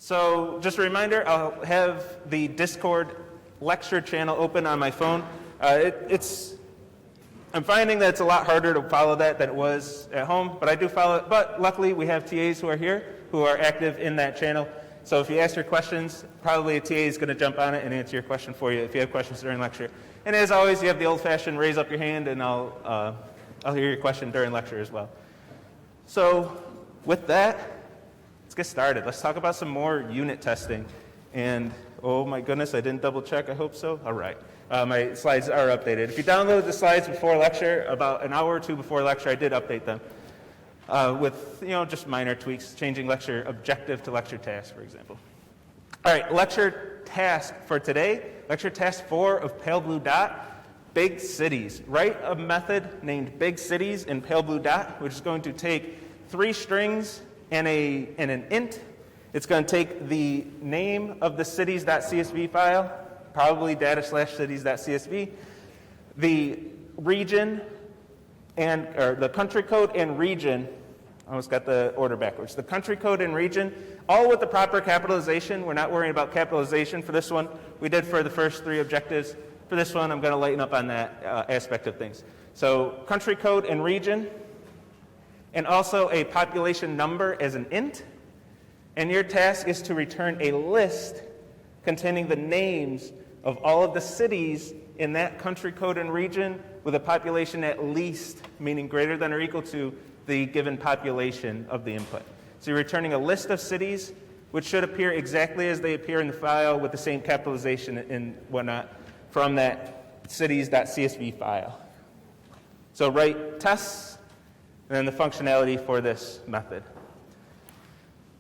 So just a reminder, I'll have the Discord lecture channel open on my phone. I'm finding that it's a lot harder to follow that than it was at home, but I do follow it. But luckily, we have TAs who are here, who are active in that channel. So if you ask your questions, probably a TA is going to jump on it and answer your question for you if you have questions during lecture. And as always, you have the old-fashioned raise up your hand, and I'll hear your question during lecture as well. So with that, let's get started. Let's talk about some more unit testing. And oh my goodness, I didn't double check. I hope so. All right. My slides are updated. If you download the slides before lecture, about an hour or two before lecture, I did update them with just minor tweaks, changing lecture objective to lecture task, for example. All right, lecture task for today, lecture task 4 of Pale Blue Dot, big cities. Write a method named big cities in Pale Blue Dot, which is going to take 3 strings and an int. It's going to take the name of the cities.csv file, probably data/cities.csv, the region or the country code and region. I almost got the order backwards. The country code and region, all with the proper capitalization. We're not worrying about capitalization for this one. We did for the first 3 objectives. For this one, I'm going to lighten up on that aspect of things. So country code and region, and also a population number as an int. And your task is to return a list containing the names of all of the cities in that country code and region with a population at least, meaning greater than or equal to the given population of the input. So you're returning a list of cities which should appear exactly as they appear in the file with the same capitalization and whatnot from that cities.csv file. So write tests and then the functionality for this method.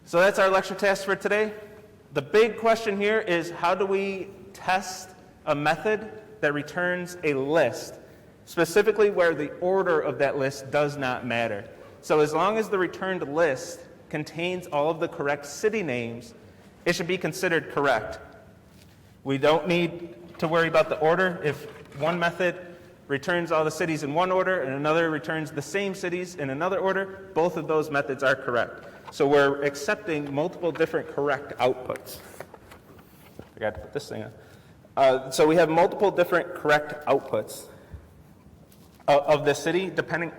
So that's our lecture task for today. The big question here is, how do we test a method that returns a list, specifically where the order of that list does not matter? So as long as the returned list contains all of the correct city names, it should be considered correct. We don't need to worry about the order. If one method returns all the cities in one order and another returns the same cities in another order, both of those methods are correct. So we're accepting multiple different correct outputs. I forgot to put this thing on. So we have multiple different correct outputs of the city,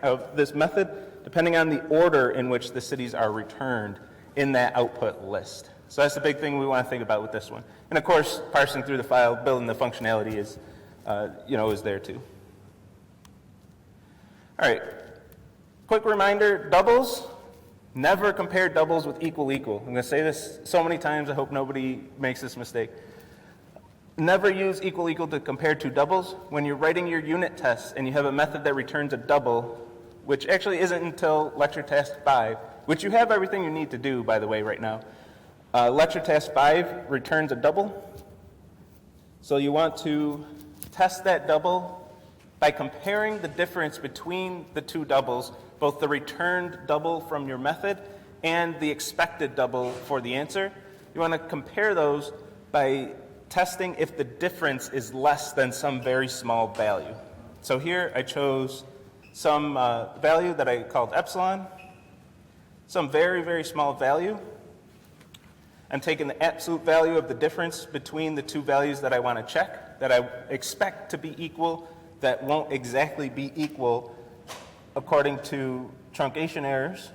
of this method, depending on the order in which the cities are returned in that output list. So that's the big thing we want to think about with this one. And of course, parsing through the file, building the functionality is there too. All right, quick reminder, doubles. Never compare doubles with equal. I'm going to say this so many times, I hope nobody makes this mistake. Never use equal to compare 2 doubles. When you're writing your unit tests and you have a method that returns a double, which actually isn't until lecture task 5, which you have everything you need to do, by the way, right now. Lecture task 5 returns a double. So you want to test that double by comparing the difference between the 2 doubles, both the returned double from your method and the expected double for the answer. You want to compare those by testing if the difference is less than some very small value. So here I chose some value that I called epsilon, some very, very small value. I'm taking the absolute value of the difference between the 2 values that I want to check, that I expect to be equal, that won't exactly be equal according to truncation errors.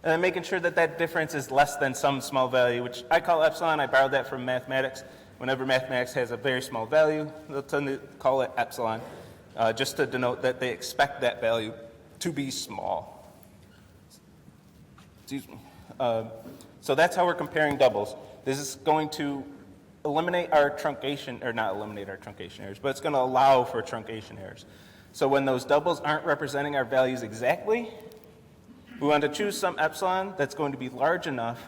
And then making sure that that difference is less than some small value, which I call epsilon. I borrowed that from mathematics. Whenever mathematics has a very small value, they'll tend to call it epsilon, just to denote that they expect that value to be small. Excuse me. So that's how we're comparing doubles. This is going to eliminate our truncation, or not eliminate our truncation errors, but it's going to allow for truncation errors. So when those doubles aren't representing our values exactly, we want to choose some epsilon that's going to be large enough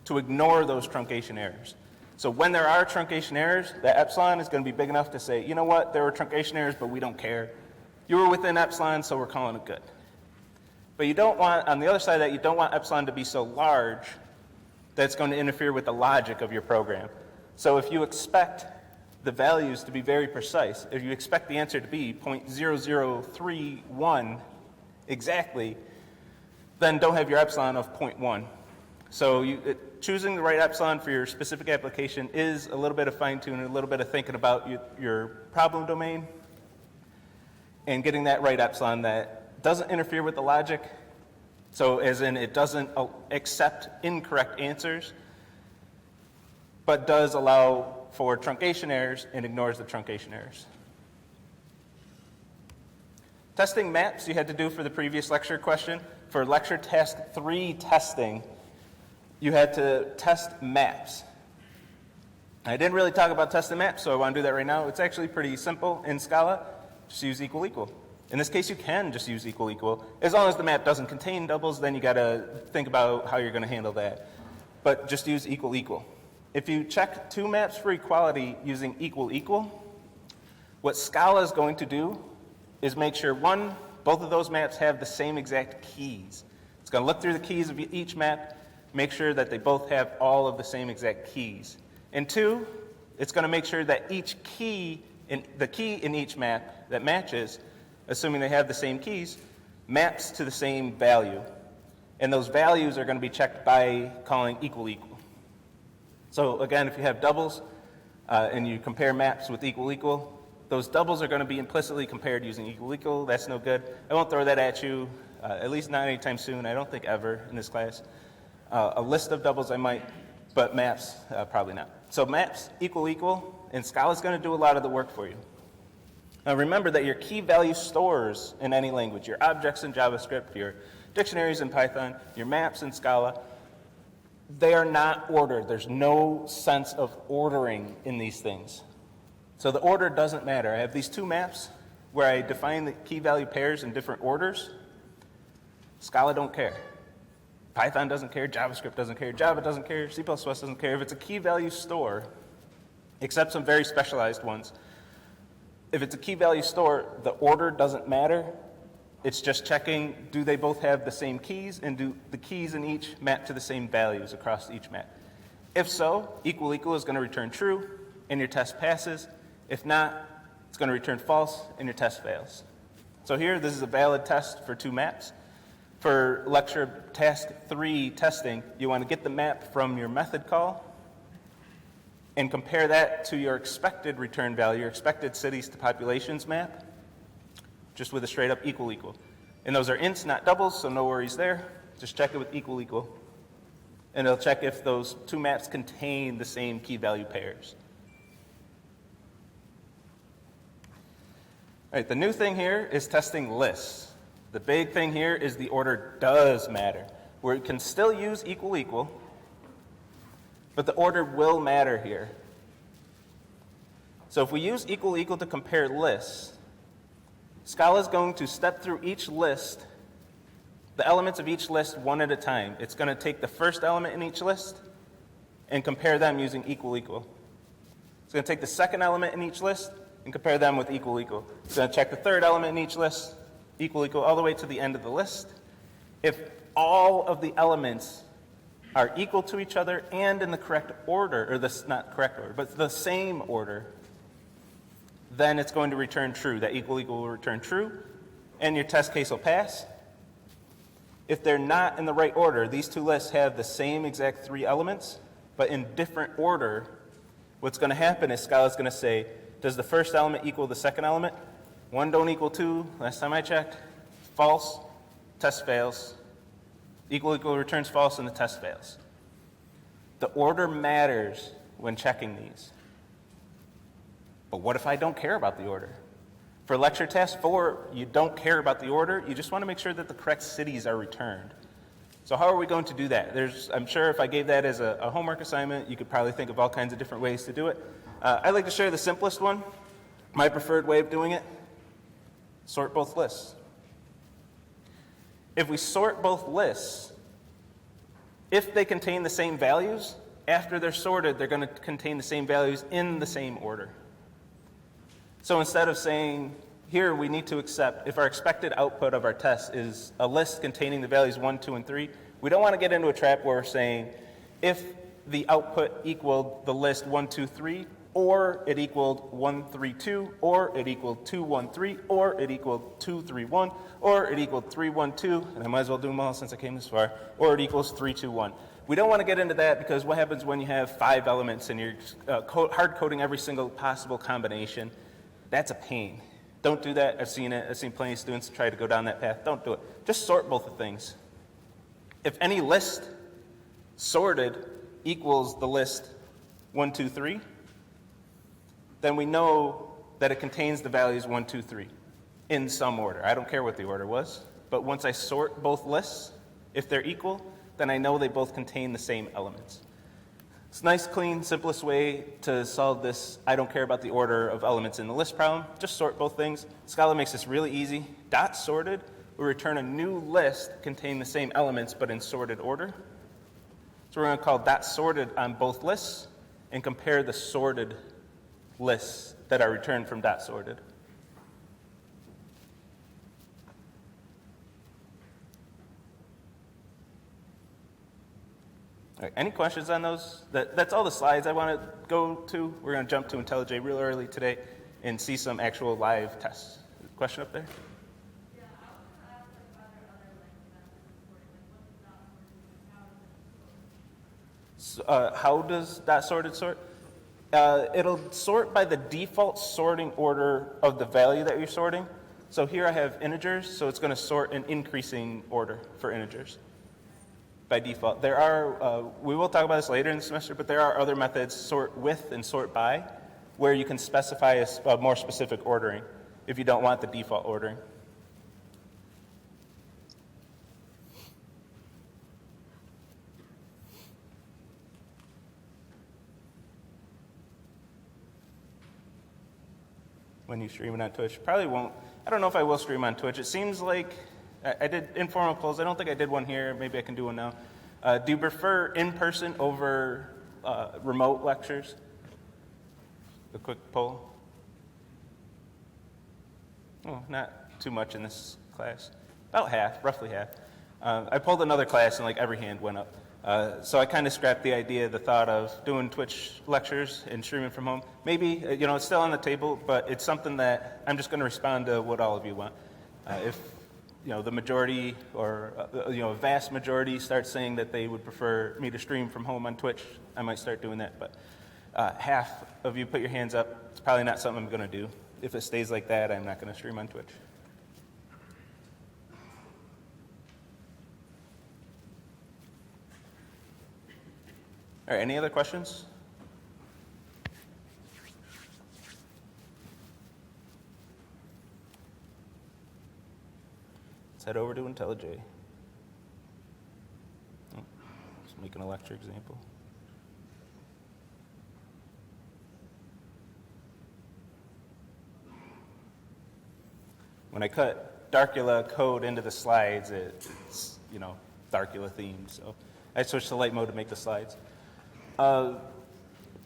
to ignore those truncation errors. So when there are truncation errors, the epsilon is going to be big enough to say, you know what, there were truncation errors, but we don't care. You were within epsilon, so we're calling it good. But you don't want, on the other side of that, you don't want epsilon to be so large that it's going to interfere with the logic of your program. So if you expect the values to be very precise, if you expect the answer to be 0.0031 exactly, then don't have your epsilon of 0.1 So choosing the right epsilon for your specific application is a little bit of fine-tuning, a little bit of thinking about your problem domain, and getting that right epsilon that doesn't interfere with the logic, so as in it doesn't accept incorrect answers, but does allow for truncation errors and ignores the truncation errors. Testing maps you had to do for the previous lecture question. For lecture task 3 testing, you had to test maps. I didn't really talk about testing maps, so I want to do that right now. It's actually pretty simple in Scala. Just use equal equal. In this case, you can just use equal equal. As long as the map doesn't contain doubles, then you got to think about how you're going to handle that. But just use equal equal. If you check two maps for equality using equal equal, what Scala is going to do is make sure, one, both of those maps have the same exact keys. It's going to look through the keys of each map, make sure that they both have all of the same exact keys. And two, it's going to make sure that each key, the key in each map that matches, assuming they have the same keys, maps to the same value. And those values are going to be checked by calling equal equal. So again, if you have doubles and you compare maps with equal equal, those doubles are going to be implicitly compared using equal equal. That's no good. I won't throw that at you, at least not anytime soon. I don't think ever in this class. A list of doubles I might, but maps probably not. So maps equal equal, and Scala's going to do a lot of the work for you. Now remember that your key value stores in any language, your objects in JavaScript, your dictionaries in Python, your maps in Scala, they are not ordered. There's no sense of ordering in these things. So the order doesn't matter. I have these two maps where I define the key value pairs in different orders. Scala don't care. Python doesn't care, JavaScript doesn't care, Java doesn't care, C++ doesn't care. If it's a key value store, except some very specialized ones, if it's a key value store, the order doesn't matter. It's just checking, do they both have the same keys, and do the keys in each map to the same values across each map? If so, equal equal is going to return true, and your test passes. If not, it's going to return false, and your test fails. So here, this is a valid test for two maps. For lecture task 3 testing, you want to get the map from your method call and compare that to your expected return value, your expected cities to populations map, just with a straight up equal equal. And those are ints, not doubles, so no worries there. Just check it with equal equal. And it'll check if those two maps contain the same key value pairs. All right, the new thing here is testing lists. The big thing here is the order does matter. Where you can still use equal equal, but the order will matter here. So if we use equal equal to compare lists, Scala is going to step through each list, the elements of each list one at a time. It's going to take the first element in each list and compare them using equal equal. It's going to take the second element in each list and compare them with equal equal. It's going to check the third element in each list, equal equal, all the way to the end of the list. If all of the elements are equal to each other and in the correct order, or this not correct order, but the same order, then it's going to return true. That equal equal will return true, and your test case will pass. If they're not in the right order, these two lists have the same exact three elements, but in different order, what's going to happen is Scala's going to say, does the first element equal the second element? 1 don't equal 2, last time I checked. False, test fails. Equal equal returns false, and the test fails. The order matters when checking these. But what if I don't care about the order? For lecture task 4, you don't care about the order. You just want to make sure that the correct cities are returned. So how are we going to do that? I'm sure if I gave that as a homework assignment, you could probably think of all kinds of different ways to do it. I'd like to share the simplest one, my preferred way of doing it. Sort both lists. If we sort both lists, if they contain the same values, after they're sorted, they're going to contain the same values in the same order. So instead of saying, here we need to accept, if our expected output of our test is a list containing the values 1, 2, and 3, we don't want to get into a trap where we're saying, if the output equaled the list 1, 2, 3, or it equaled 1, 3, 2, or it equaled 2, 1, 3, or it equaled 2, 3, 1, or it equaled 3, 1, 2, and I might as well do them all since I came this far, or it equals 3, 2, 1. We don't want to get into that because what happens when you have 5 elements and you're hard coding every single possible combination? That's a pain. Don't do that. I've seen it. I've seen plenty of students try to go down that path. Don't do it. Just sort both the things. If any list sorted equals the list 1, 2, 3, then we know that it contains the values 1, 2, 3 in some order. I don't care what the order was, but once I sort both lists, if they're equal, then I know they both contain the same elements. It's a nice, clean, simplest way to solve this I don't care about the order of elements in the list problem. Just sort both things. Scala makes this really easy. Dot sorted will return a new list containing the same elements but in sorted order. So we're going to call dot sorted on both lists and compare the sorted lists that are returned from dot sorted. All right, any questions on those? That's all the slides I want to go to. We're going to jump to IntelliJ real early today and see some actual live tests. Question up there? Yeah, I was going to ask like, other methods of sorting. Like, How does dot sorted sort? It'll sort by the default sorting order of the value that you're sorting. So here I have integers, so it's going to sort in increasing order for integers by default. There are, we will talk about this later in the semester, but there are other methods, sort with and sort by, where you can specify a more specific ordering if you don't want the default ordering. When you stream it on Twitch. Probably won't. I don't know if I will stream on Twitch. It seems like I did informal polls. I don't think I did one here. Maybe I can do one now. Do you prefer in-person over remote lectures? A quick poll. Oh, not too much in this class. About half, roughly half. I pulled another class and like every hand went up. So I kind of scrapped the thought of doing Twitch lectures and streaming from home. Maybe, it's still on the table, but it's something that I'm just going to respond to what all of you want. If, the majority or, a vast majority starts saying that they would prefer me to stream from home on Twitch, I might start doing that. But half of you put your hands up. It's probably not something I'm going to do. If it stays like that, I'm not going to stream on Twitch. All right, any other questions? Let's head over to IntelliJ. Just making a lecture example. When I cut Darkula code into the slides, it's, Darkula themed, so I switched to light mode to make the slides. All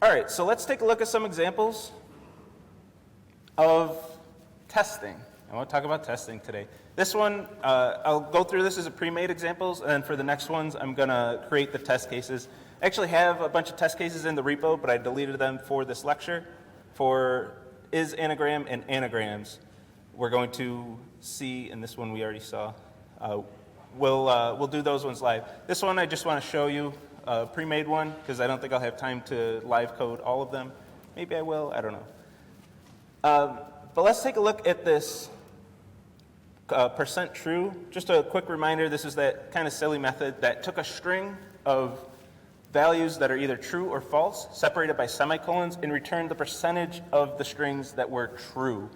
right, so let's take a look at some examples of testing. I want to talk about testing today. This one, I'll go through this as a pre-made examples, and for the next ones, I'm going to create the test cases. I actually have a bunch of test cases in the repo, but I deleted them for this lecture for is anagram and anagrams. We're going to see, and this one we already saw. We'll do those ones live. This one I just want to show you. Pre-made one, because I don't think I'll have time to live code all of them. Maybe I will, I don't know. But let's take a look at this %true. Just a quick reminder, this is that kind of silly method that took a string of values that are either true or false, separated by semicolons, and returned the percentage of the strings that were true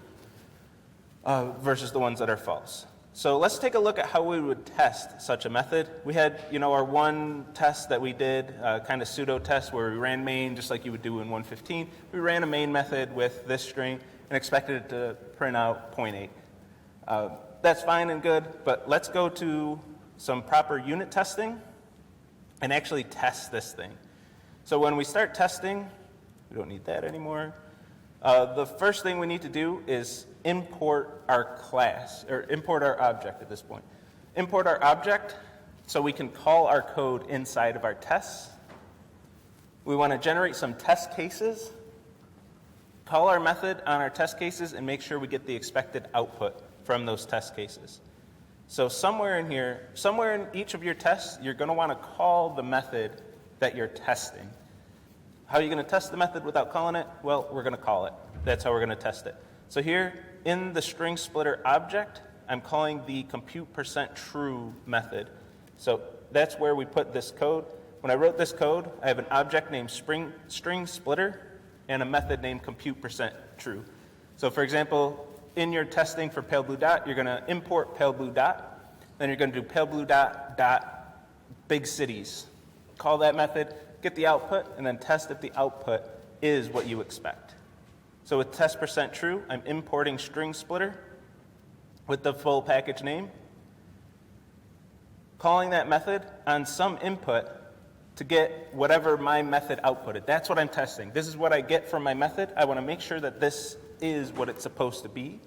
versus the ones that are false. So let's take a look at how we would test such a method. We had, our one test that we did, kind of pseudo test where we ran main just like you would do in 115. We ran a main method with this string and expected it to print out 0.8. That's fine and good, but let's go to some proper unit testing and actually test this thing. So when we start testing, we don't need that anymore. The first thing we need to do is import our class, or import our object at this point. Import our object so we can call our code inside of our tests. We want to generate some test cases, call our method on our test cases, and make sure we get the expected output from those test cases. So somewhere in here, somewhere in each of your tests, you're going to want to call the method that you're testing. How are you going to test the method without calling it? Well, we're going to call it. That's how we're going to test it. So here in the string splitter object, I'm calling the compute%true method. So that's where we put this code. When I wrote this code, I have an object named string splitter and a method named compute%true. So for example, in your testing for pale blue dot, you're going to import pale blue dot. Then you're going to do pale blue dot dot big cities. Call that method, get the output, and then test if the output is what you expect. So with test%true, I'm importing string splitter with the full package name, calling that method on some input to get whatever my method outputted. That's what I'm testing. This is what I get from my method. I want to make sure that this is what it's supposed to be.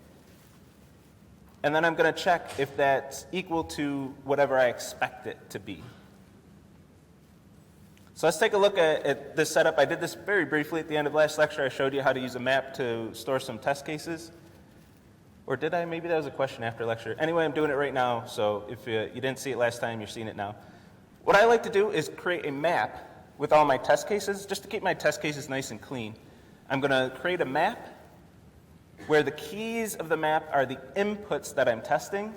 And then I'm going to check if that's equal to whatever I expect it to be. So let's take a look at this setup. I did this very briefly at the end of last lecture. I showed you how to use a map to store some test cases. Or did I? Maybe that was a question after lecture. Anyway, I'm doing it right now, so if you didn't see it last time, you're seeing it now. What I like to do is create a map with all my test cases, just to keep my test cases nice and clean. I'm going to create a map where the keys of the map are the inputs that I'm testing,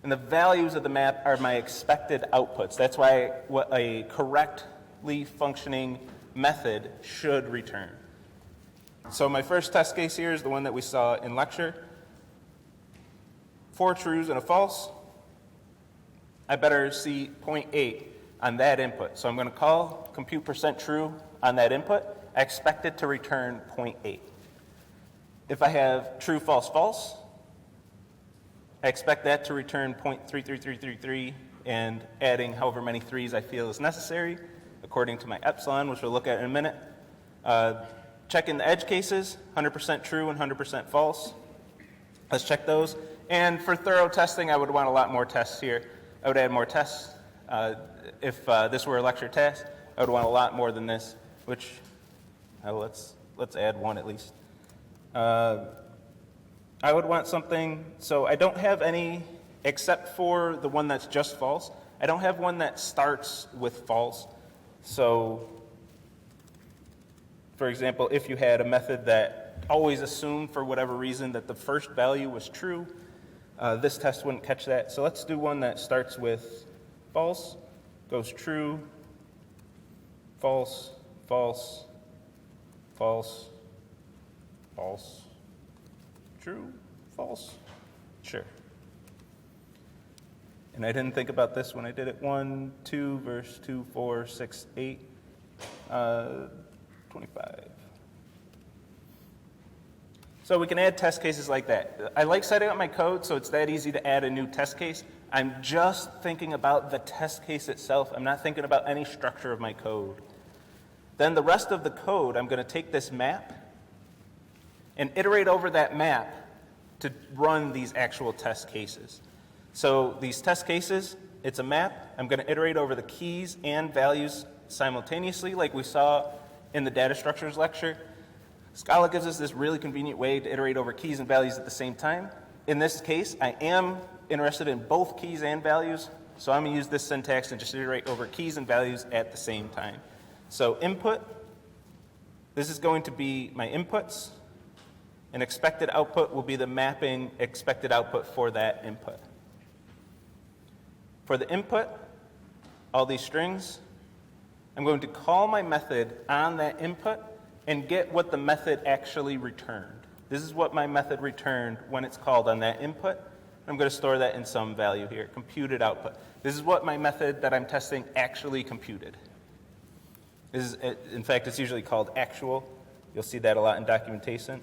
and the values of the map are my expected outputs. That's why what a correctly functioning method should return. So my first test case here is the one that we saw in lecture. 4 trues and a false. I better see 0.8 on that input. So I'm going to call compute%true on that input. I expect it to return 0.8. If I have true, false, false, I expect that to return 0.33333 and adding however many threes I feel is necessary according to my epsilon, which we'll look at in a minute. Checking the edge cases, 100% true and 100% false. Let's check those. And for thorough testing, I would want a lot more tests here. I would add more tests. If this were a lecture test, I would want a lot more than this, which let's add one at least. I would want something, so I don't have any, except for the one that's just false. I don't have one that starts with false. So, for example, if you had a method that always assumed for whatever reason that the first value was true, this test wouldn't catch that. So let's do one that starts with false, goes true, false, false, false, false, true, false, sure. And I didn't think about this when I did it. 1, 2, verse 2, 4, 6, 8, 25. So we can add test cases like that. I like setting up my code so it's that easy to add a new test case. I'm just thinking about the test case itself. I'm not thinking about any structure of my code. Then the rest of the code, I'm going to take this map and iterate over that map to run these actual test cases. So these test cases, it's a map. I'm going to iterate over the keys and values simultaneously like we saw in the data structures lecture. Scala gives us this really convenient way to iterate over keys and values at the same time. In this case, I am interested in both keys and values, so I'm going to use this syntax and just iterate over keys and values at the same time. So input, this is going to be my inputs, and expected output will be the mapping expected output for that input. For the input, all these strings, I'm going to call my method on that input and get what the method actually returned. This is what my method returned when it's called on that input. I'm going to store that in some value here, computed output. This is what my method that I'm testing actually computed. This is, in fact, it's usually called actual. You'll see that a lot in documentation.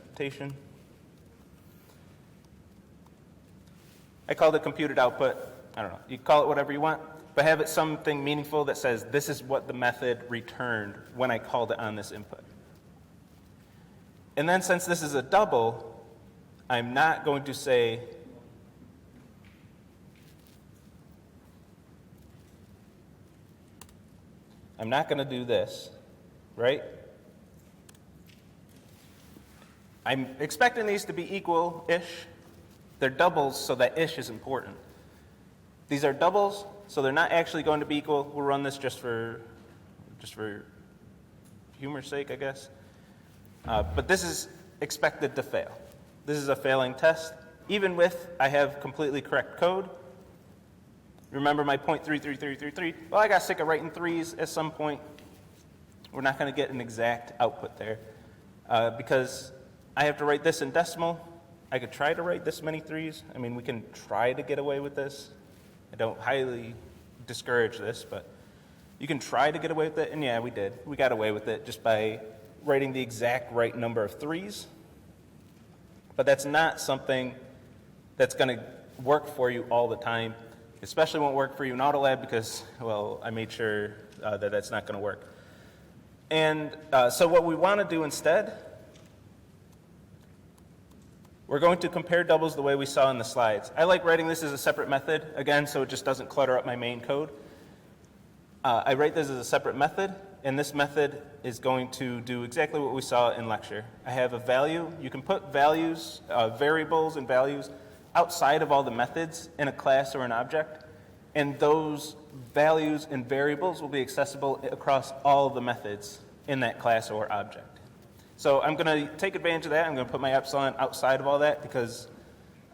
I called it computed output. I don't know. You call it whatever you want, but have it something meaningful that says this is what the method returned when I called it on this input. And then since this is a double, I'm not going to say I'm not going to do this, right? I'm expecting these to be equal-ish. They're doubles, so that ish is important. These are doubles, so they're not actually going to be equal. We'll run this just for humor's sake, I guess. But this is expected to fail. This is a failing test. Even with I have completely correct code. Remember my 0.33333? Well, I got sick of writing threes at some point. We're not going to get an exact output there because I have to write this in decimal. I could try to write this many threes. I mean, we can try to get away with this. I don't highly discourage this, but you can try to get away with it, and yeah, we did. We got away with it just by writing the exact right number of threes. But that's not something that's going to work for you all the time. Especially won't work for you in AutoLab because, well, I made sure that that's not going to work. And so what we want to do instead, we're going to compare doubles the way we saw in the slides. I like writing this as a separate method, again, so it just doesn't clutter up my main code. I write this as a separate method, and this method is going to do exactly what we saw in lecture. I have a value. You can put values, variables and values outside of all the methods in a class or an object, and those values and variables will be accessible across all the methods in that class or object. So I'm going to take advantage of that. I'm going to put my epsilon outside of all that because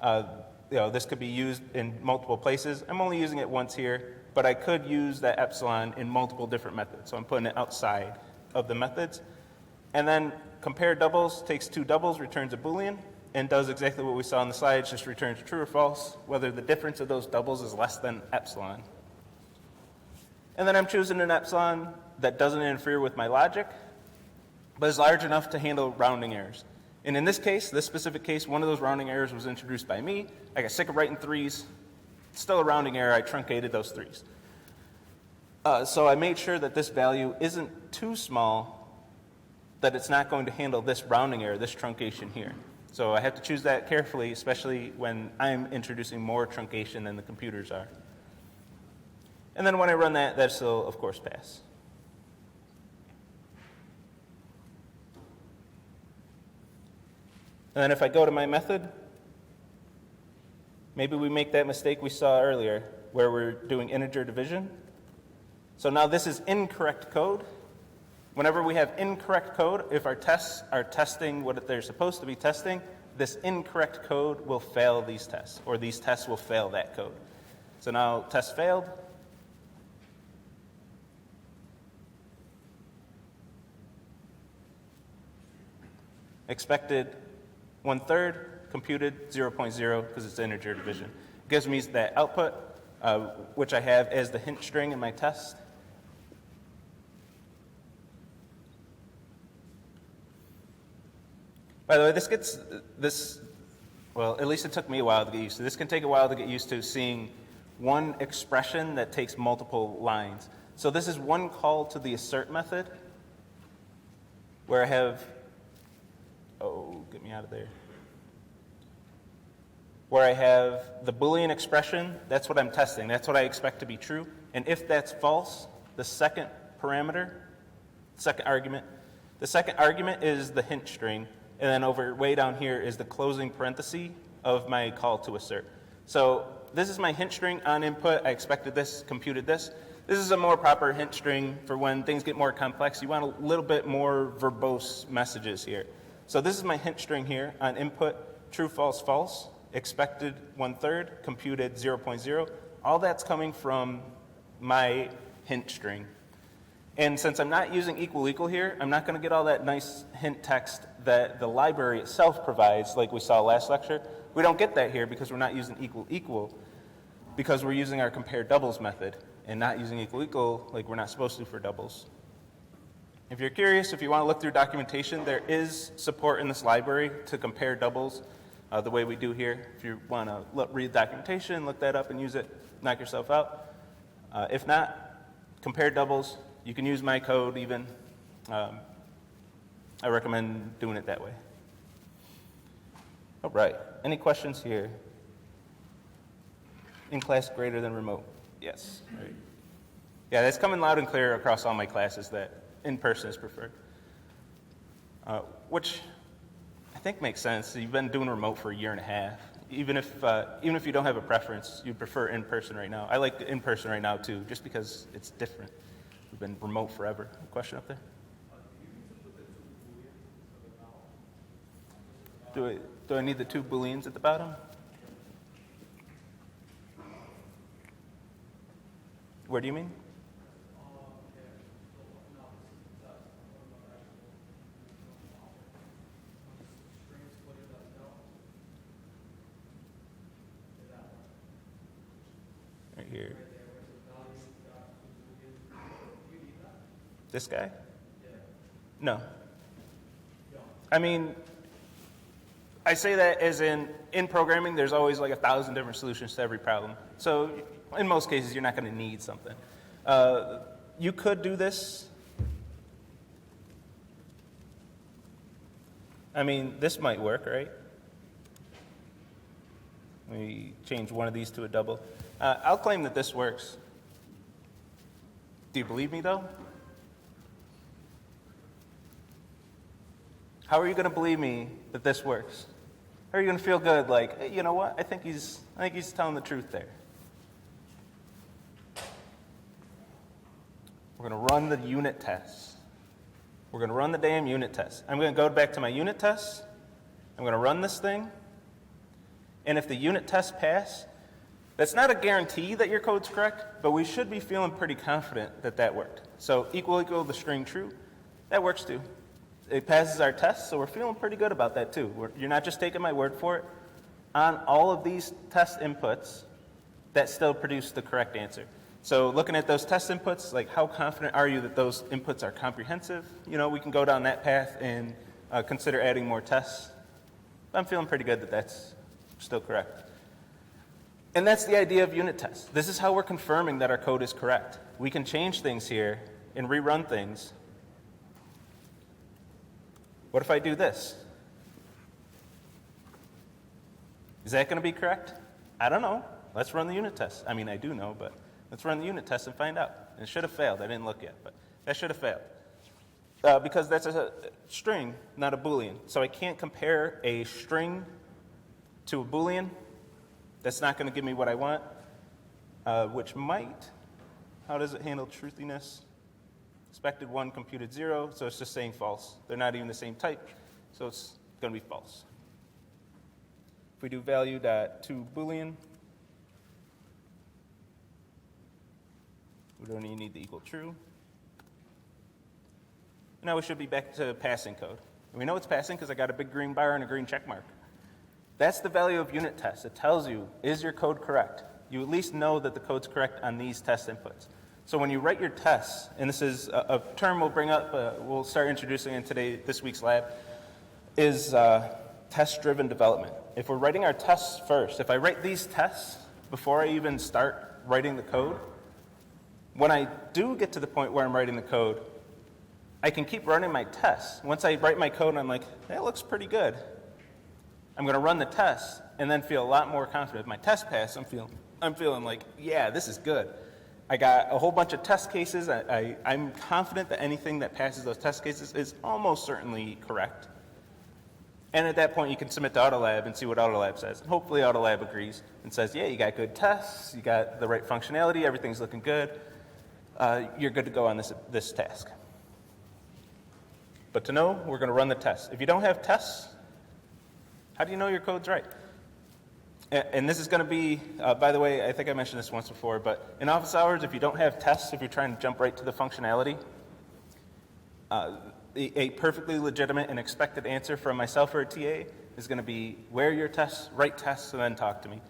this could be used in multiple places. I'm only using it once here, but I could use that epsilon in multiple different methods. So I'm putting it outside of the methods. And then compare doubles, takes two doubles, returns a Boolean, and does exactly what we saw in the slides, just returns true or false, whether the difference of those doubles is less than epsilon. And then I'm choosing an epsilon that doesn't interfere with my logic, but is large enough to handle rounding errors. And in this case, this specific case, one of those rounding errors was introduced by me. I got sick of writing threes. Still a rounding error, I truncated those threes. So I made sure that this value isn't too small, that it's not going to handle this rounding error, this truncation here. So I have to choose that carefully, especially when I'm introducing more truncation than the computers are. And then when I run that, that still, of course, pass. And then if I go to my method, maybe we make that mistake we saw earlier where we're doing integer division. So now this is incorrect code. Whenever we have incorrect code, if our tests are testing what they're supposed to be testing, this incorrect code will fail these tests, or these tests will fail that code. So now test failed. Expected 1/3, computed 0.0 because it's integer division. It gives me that output, which I have as the hint string in my test. By the way, well, at least it took me a while to get used to. This can take a while to get used to seeing one expression that takes multiple lines. So this is one call to the assert method where I have, get me out of there. Where I have the Boolean expression, that's what I'm testing. That's what I expect to be true. And if that's false, the second parameter, second argument is the hint string. And then way down here is the closing parenthesis of my call to assert. So this is my hint string on input. I expected this, computed this. This is a more proper hint string for when things get more complex. You want a little bit more verbose messages here. So this is my hint string here on input, true, false, false, expected 1/3, computed 0.0. All that's coming from my hint string. And since I'm not using equal here, I'm not going to get all that nice hint text that the library itself provides, like we saw last lecture. We don't get that here because we're not using equal, because we're using our compare doubles method and not using equal like we're not supposed to for doubles. If you're curious, if you want to look through documentation, there is support in this library to compare doubles the way we do here. If you want to read documentation, look that up and use it, knock yourself out. If not, compare doubles. You can use my code even. I recommend doing it that way. All right. Any questions here? In class greater than remote? Yes. Right. Yeah, that's coming loud and clear across all my classes that in person is preferred. Which I think makes sense. You've been doing remote for a year and a half. even if you don't have a preference, you prefer in-person right now. I like in-person right now too, just because it's different. We've been remote forever. Question up there? Do I need the two Booleans at the bottom? Where do you mean? Right here. This guy? No. I mean, I say that as in programming, there's always like 1,000 different solutions to every problem. So in most cases, you're not going to need something. You could do this. I mean, this might work, right? We change one of these to a double. I'll claim that this works. Do you believe me, though? How are you going to believe me that this works? How are you going to feel good? Like, hey, you know what? I think he's telling the truth there. We're going to run the unit tests. We're going to run the damn unit test. I'm going to go back to my unit tests. I'm going to run this thing. And if the unit tests pass, that's not a guarantee that your code's correct, but we should be feeling pretty confident that that worked. So equal the string true, that works too. It passes our test, so we're feeling pretty good about that too. You're not just taking my word for it. On all of these test inputs, that still produced the correct answer. So looking at those test inputs, like how confident are you that those inputs are comprehensive? You know, we can go down that path and consider adding more tests. I'm feeling pretty good that that's still correct. And that's the idea of unit tests. This is how we're confirming that our code is correct. We can change things here and rerun things. What if I do this? Is that going to be correct? I don't know. Let's run the unit test. I mean, I do know, but let's run the unit test and find out. And it should have failed. I didn't look yet, but that should have failed. Because that's a string, not a Boolean. So I can't compare a string to a Boolean. That's not going to give me what I want, which might. How does it handle truthiness? Expected 1, computed 0, so it's just saying false. They're not even the same type, so it's going to be false. If we do value.to Boolean, we don't even need the equal true. Now we should be back to passing code. And we know it's passing because I got a big green bar and a green check mark. That's the value of unit tests. It tells you, is your code correct? You at least know that the code's correct on these test inputs. So when you write your tests, and this is a term we'll bring up, we'll start introducing in this week's lab, is test-driven development. If we're writing our tests first, if I write these tests before I even start writing the code, when I do get to the point where I'm writing the code, I can keep running my tests. Once I write my code and I'm like, that looks pretty good, I'm going to run the test and then feel a lot more confident. If my test pass, I'm feeling like, yeah, this is good. I got a whole bunch of test cases. I'm confident that anything that passes those test cases is almost certainly correct. And at that point, you can submit to Autolab and see what Autolab says. And hopefully Autolab agrees and says, yeah, you got good tests, you got the right functionality, everything's looking good. You're good to go on this task. But to know, we're going to run the test. If you don't have tests, how do you know your code's right? And this is going to be, by the way, I think I mentioned this once before, but in office hours, if you don't have tests, if you're trying to jump right to the functionality, a perfectly legitimate and expected answer from myself or a TA is going to be, where are your tests, write tests, and then talk to me.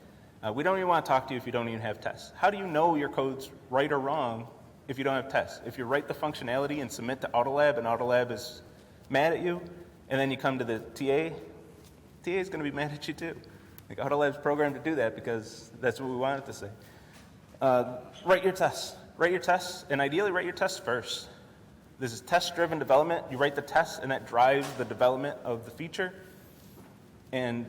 We don't even want to talk to you if you don't even have tests. How do you know your code's right or wrong if you don't have tests? If you write the functionality and submit to Autolab, and Autolab is mad at you, and then you come to the TA is going to be mad at you too. Like Autolab's programmed to do that because that's what we want it to say. Write your tests. Write your tests, and ideally write your tests first. This is test-driven development. You write the tests, and that drives the development of the feature. And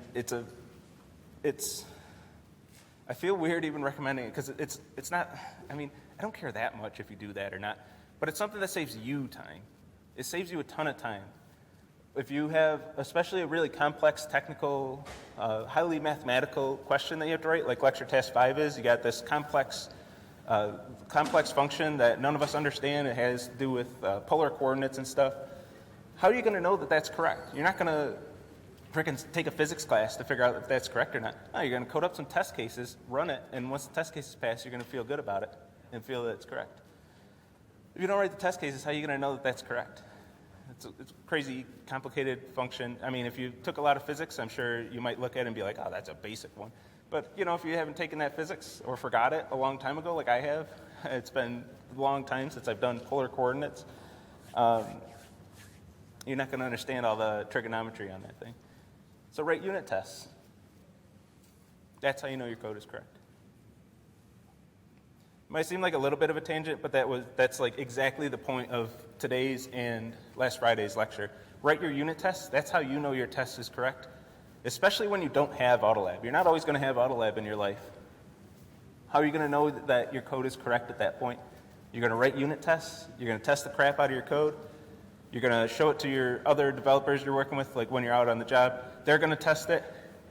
I feel weird even recommending it because it's not, I mean, I don't care that much if you do that or not, but it's something that saves you time. It saves you a ton of time. If you have especially a really complex technical, highly mathematical question that you have to write, like lecture task 5 is, you got this complex function that none of us understand. It has to do with polar coordinates and stuff. How are you going to know that that's correct? You're not going to freaking take a physics class to figure out if that's correct or not. No, you're going to code up some test cases, run it, and once the test cases pass, you're going to feel good about it and feel that it's correct. If you don't write the test cases, how are you going to know that that's correct? It's a crazy, complicated function. I mean, if you took a lot of physics, I'm sure you might look at it and be like, oh, that's a basic one. But, if you haven't taken that physics or forgot it a long time ago, like I have, it's been a long time since I've done polar coordinates, you're not going to understand all the trigonometry on that thing. So write unit tests. That's how you know your code is correct. It might seem like a little bit of a tangent, but that's like exactly the point of today's and last Friday's lecture. Write your unit tests. That's how you know your test is correct, especially when you don't have Autolab. You're not always going to have Autolab in your life. How are you going to know that your code is correct at that point? You're going to write unit tests. You're going to test the crap out of your code. You're going to show it to your other developers you're working with, like when you're out on the job. They're going to test it,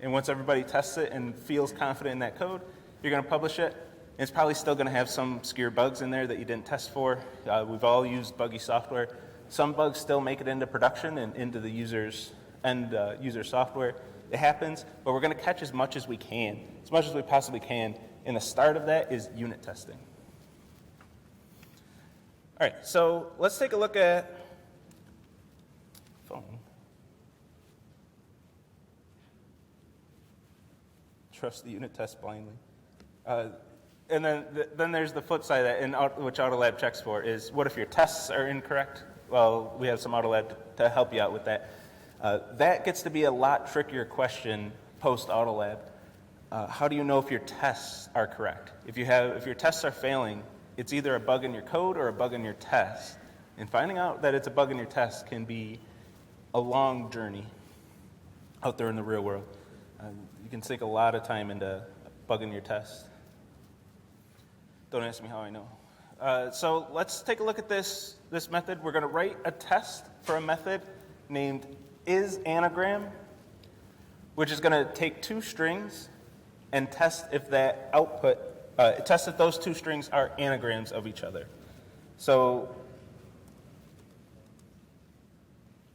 and once everybody tests it and feels confident in that code, you're going to publish it. And it's probably still going to have some obscure bugs in there that you didn't test for. We've all used buggy software. Some bugs still make it into production and into the user software. It happens, but we're going to catch as much as we can, as much as we possibly can. And the start of that is unit testing. All right, so let's take a look at phone. Trust the unit test blindly. And then there's the flip side of that, which Autolab checks for, is what if your tests are incorrect? Well, we have some Autolab to help you out with that. That gets to be a lot trickier question post-Autolab. How do you know if your tests are correct? If your tests are failing, it's either a bug in your code or a bug in your test. And finding out that it's a bug in your test can be a long journey out there in the real world. You can sink a lot of time into bugging your test. Don't ask me how I know. So let's take a look at this method. We're going to write a test for a method named isAnagram, which is going to take two strings and test if that output, test if those two strings are anagrams of each other. So,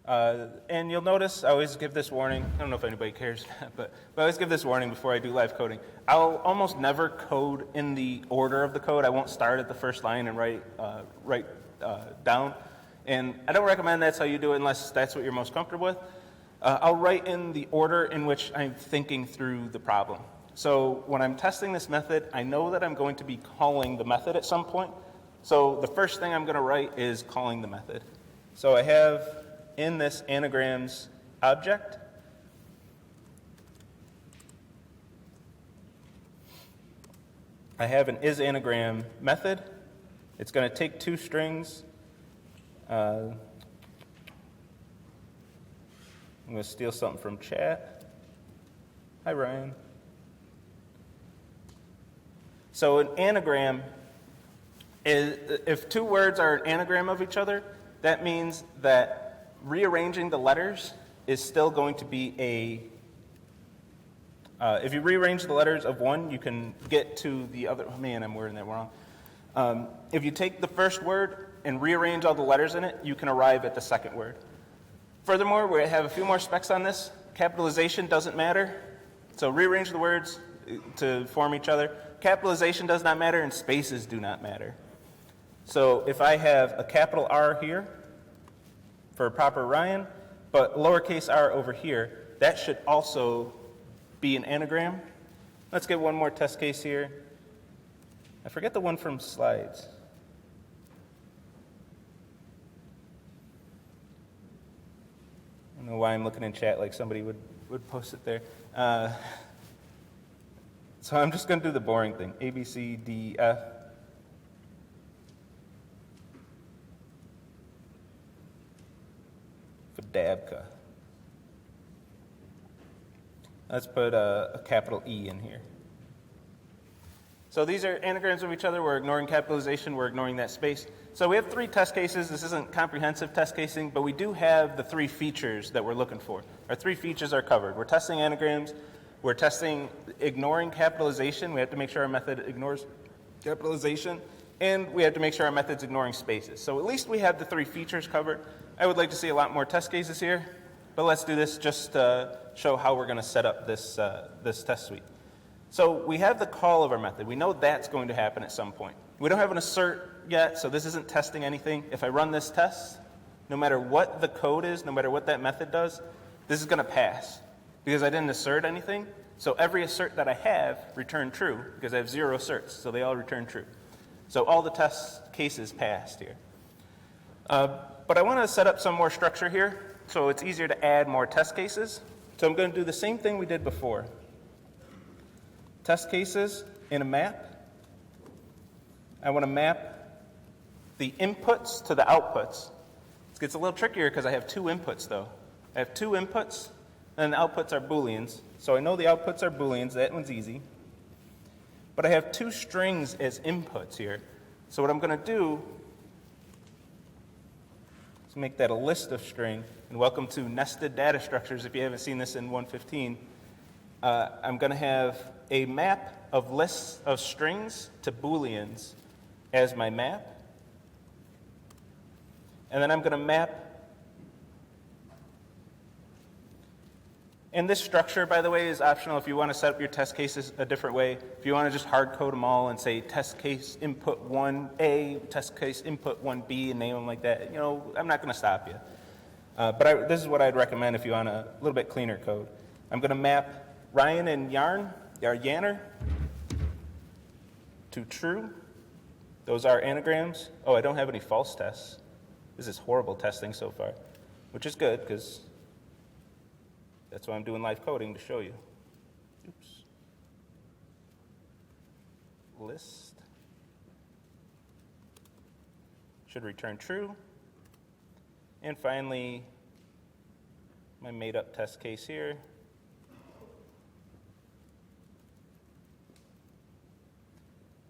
and you'll notice I always give this warning. I don't know if anybody cares, but I always give this warning before I do live coding. I'll almost never code in the order of the code. I won't start at the first line and write down. And I don't recommend that's how you do it unless that's what you're most comfortable with. I'll write in the order in which I'm thinking through the problem. So when I'm testing this method, I know that I'm going to be calling the method at some point. So the first thing I'm going to write is calling the method. So I have in this anagrams object, I have an isAnagram method. It's going to take two strings. I'm going to steal something from chat. Hi, Ryan. So an anagram is, if two words are an anagram of each other, that means that rearranging the letters is still going to be if you rearrange the letters of one, you can get to the other. Oh, man, I'm wording that wrong. If you take the first word and rearrange all the letters in it, you can arrive at the second word. Furthermore, we have a few more specs on this. Capitalization doesn't matter. So rearrange the words to form each other. Capitalization does not matter, and spaces do not matter. So if I have a capital R here for proper Ryan, but lowercase r over here, that should also be an anagram. Let's get one more test case here. I forget the one from slides. I don't know why I'm looking in chat like somebody would post it there. So I'm just going to do the boring thing. A, B, C, D, F. Fadabka. Let's put a capital E in here. So these are anagrams of each other. We're ignoring capitalization. We're ignoring that space. So we have 3 test cases. This isn't comprehensive test casing, but we do have the 3 features that we're looking for. Our 3 features are covered. We're testing anagrams. We're testing ignoring capitalization. We have to make sure our method ignores capitalization. And we have to make sure our method's ignoring spaces. So at least we have the 3 features covered. I would like to see a lot more test cases here, but let's do this just to show how we're going to set up this, this test suite. So we have the call of our method. We know that's going to happen at some point. We don't have an assert yet, so this isn't testing anything. If I run this test, no matter what the code is, no matter what that method does, this is going to pass because I didn't assert anything. So every assert that I have returned true because I have 0 asserts, so they all return true. So all the test cases passed here. But I want to set up some more structure here so it's easier to add more test cases. So I'm going to do the same thing we did before. Test cases in a map. I want to map the inputs to the outputs. It gets a little trickier because I have 2 inputs though. I have 2 inputs and the outputs are Booleans. So I know the outputs are Booleans, that one's easy. But I have 2 strings as inputs here. So what I'm going to do is make that a list of string. And welcome to nested data structures if you haven't seen this in 115. I'm going to have a map of lists of strings to Booleans as my map. And then I'm going to map. And this structure, by the way, is optional if you want to set up your test cases a different way. If you want to just hard code them all and say test case input 1A, test case input 1B, and name them like that, you know, I'm not going to stop you. But this is what I'd recommend if you want a little bit cleaner code. I'm going to map Ryan and Yanner to true. Those are anagrams. Oh, I don't have any false tests. This is horrible testing so far, which is good because that's why I'm doing live coding to show you. Oops. List should return true. And finally, my made up test case here.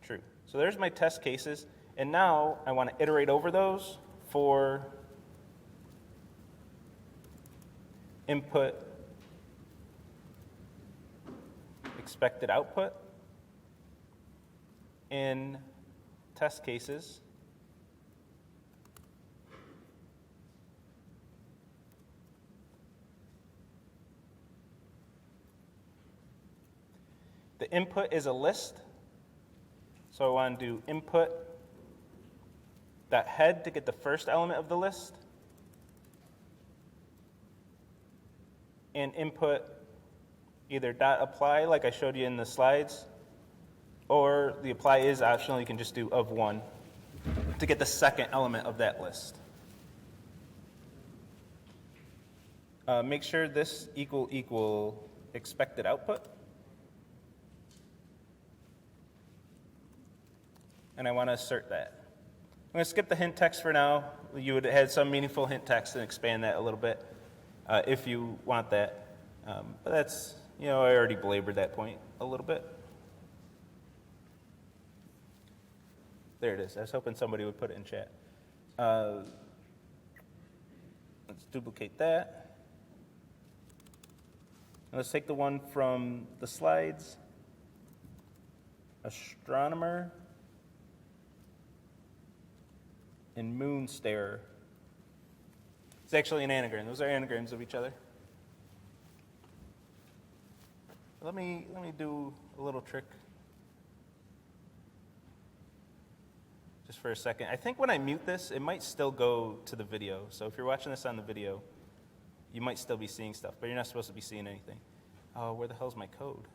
True. So there's my test cases. And now I want to iterate over those for input expected output in test cases. The input is a list. So I want to do input .head to get the first element of the list. And input either .apply like I showed you in the slides, or the apply is optional. You can just do of 1 to get the second element of that list. Make sure this equal expected output. And I want to assert that. I'm going to skip the hint text for now. You would add some meaningful hint text and expand that a little bit if you want that. But that's, you know, I already belabored that point a little bit. There it is. I was hoping somebody would put it in chat. Let's duplicate that. And let's take the one from the slides. Astronomer and moon starer. It's actually an anagram. Those are anagrams of each other. Let me do a little trick just for a second. I think when I mute this, it might still go to the video. So if you're watching this on the video, you might still be seeing stuff, but you're not supposed to be seeing anything. Oh, where the hell's my code?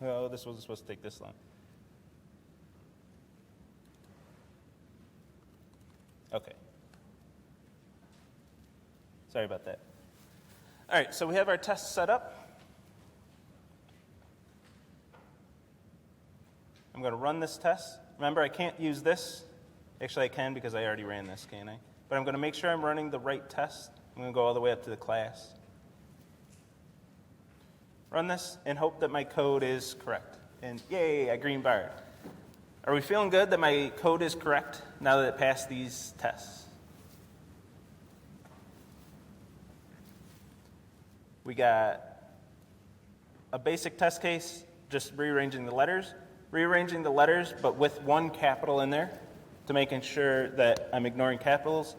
Oh, this wasn't supposed to take this long. Okay. Sorry about that. All right, so we have our tests set up. I'm going to run this test. Remember, I can't use this. Actually, I can because I already ran this, can't I? But I'm going to make sure I'm running the right test. I'm going to go all the way up to the class. run this, and hope that my code is correct. And yay, I green barred. Are we feeling good that my code is correct now that it passed these tests? We got a basic test case, just rearranging the letters, but with one capital in there to making sure that I'm ignoring capitals.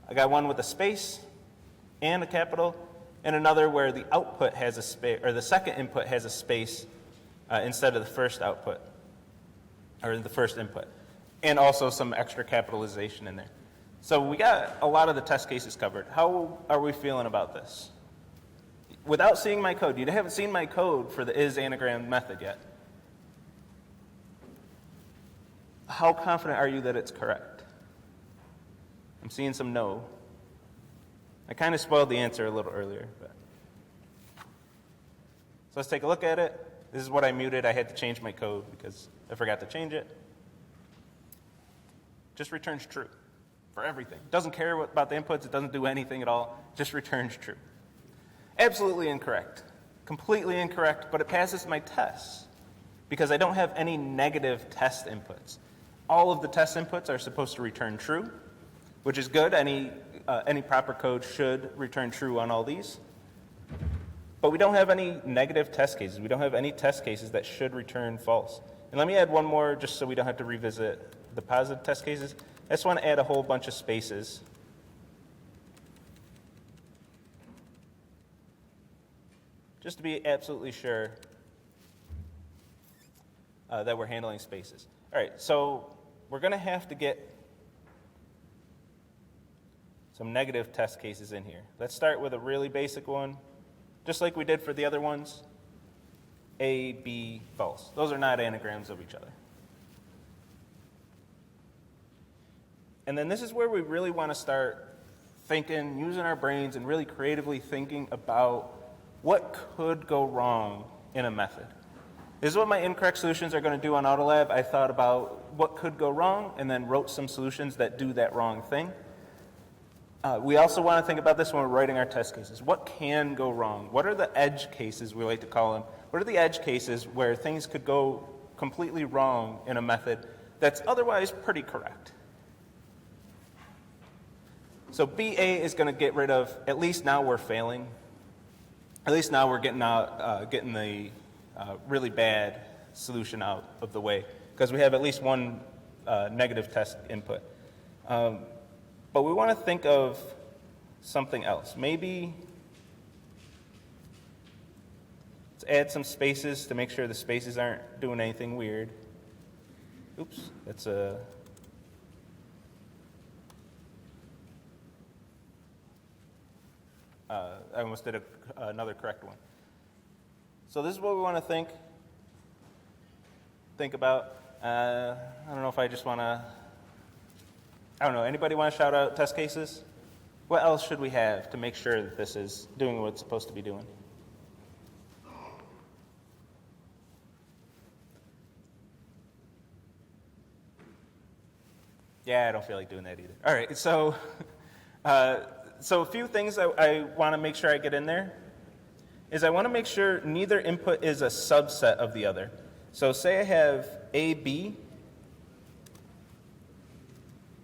I got one with a space and a capital, and another where the output has a space, or the second input has a space instead of the first output, or the first input, and also some extra capitalization in there. So we got a lot of the test cases covered. How are we feeling about this? Without seeing my code, you haven't seen my code for the is anagram method yet. How confident are you that it's correct? I'm seeing some no. I kind of spoiled the answer a little earlier. But. So let's take a look at it. This is what I muted. I had to change my code because I forgot to change it. Just returns true for everything. Doesn't care about the inputs. It doesn't do anything at all. Just returns true. Absolutely incorrect. Completely incorrect, but it passes my tests because I don't have any negative test inputs. All of the test inputs are supposed to return true, which is good. Any proper code should return true on all these. But we don't have any negative test cases. We don't have any test cases that should return false. And let me add one more just so we don't have to revisit the positive test cases. I just want to add a whole bunch of spaces. Just to be absolutely sure that we're handling spaces. All right, so we're going to have to get some negative test cases in here. Let's start with a really basic one, just like we did for the other ones. A, B, false. Those are not anagrams of each other. And then this is where we really want to start thinking, using our brains, and really creatively thinking about what could go wrong in a method. This is what my incorrect solutions are going to do on Autolab. I thought about what could go wrong and then wrote some solutions that do that wrong thing. We also want to think about this when we're writing our test cases. What can go wrong? What are the edge cases, we like to call them? What are the edge cases where things could go completely wrong in a method that's otherwise pretty correct? So BA is going to get rid of, at least now we're failing. At least now we're getting the really bad solution out of the way because we have at least one negative test input. But we want to think of something else. Maybe let's add some spaces to make sure the spaces aren't doing anything weird. Oops, that's a... I almost did another correct one. So this is what we want to think about. I don't know if I just want to, I don't know, anybody want to shout out test cases? What else should we have to make sure that this is doing what it's supposed to be doing? Yeah, I don't feel like doing that either. All right, so a few things I want to make sure I get in there is I want to make sure neither input is a subset of the other. So say I have AB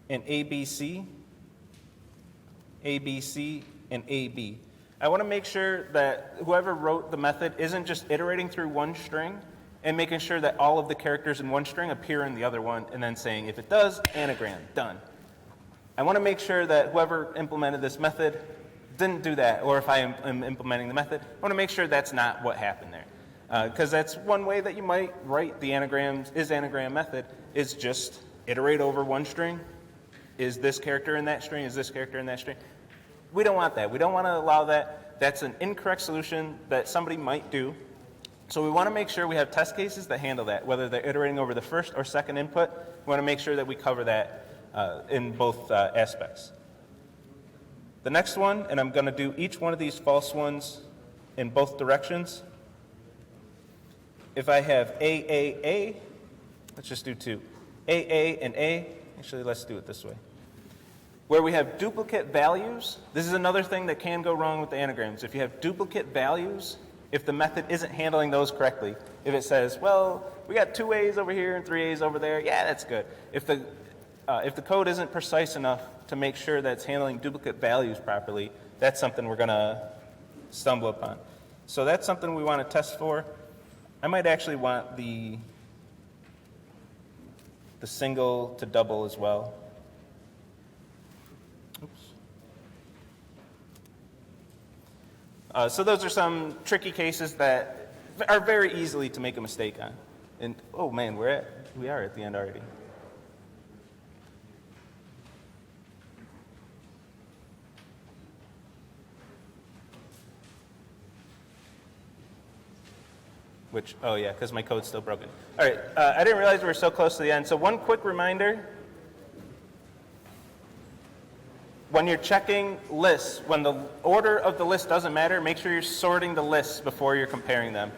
and ABC, ABC, and AB. I want to make sure that whoever wrote the method isn't just iterating through one string and making sure that all of the characters in one string appear in the other one and then saying, if it does, anagram, done. I want to make sure that whoever implemented this method didn't do that, or if I am implementing the method, I want to make sure that's not what happened there. Because that's one way that you might write the anagram method, is just iterate over one string. Is this character in that string? Is this character in that string? We don't want that. We don't want to allow that. That's an incorrect solution that somebody might do. So we want to make sure we have test cases that handle that, whether they're iterating over the first or second input. We want to make sure that we cover that in both aspects. The next one, and I'm going to do each one of these false ones in both directions. If I have AAA, let's just do two. AA and A, actually let's do it this way. Where we have duplicate values, this is another thing that can go wrong with the anagrams. If you have duplicate values if the method isn't handling those correctly, if it says, well, we got 2 A's over here and 3 A's over there, yeah, that's good. If the code isn't precise enough to make sure that it's handling duplicate values properly, that's something we're going to stumble upon. So that's something we want to test for. I might actually want the single to double as well. Oops. So those are some tricky cases that are very easily to make a mistake on. And oh man, we are at the end already. Oh yeah, because my code's still broken. All right, I didn't realize we were so close to the end. So one quick reminder, when you're checking lists, when the order of the list doesn't matter, make sure you're sorting the lists before you're comparing them.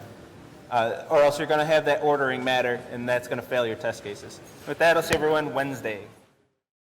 Or else you're going to have that ordering matter, and that's going to fail your test cases. With that, I'll see everyone Wednesday.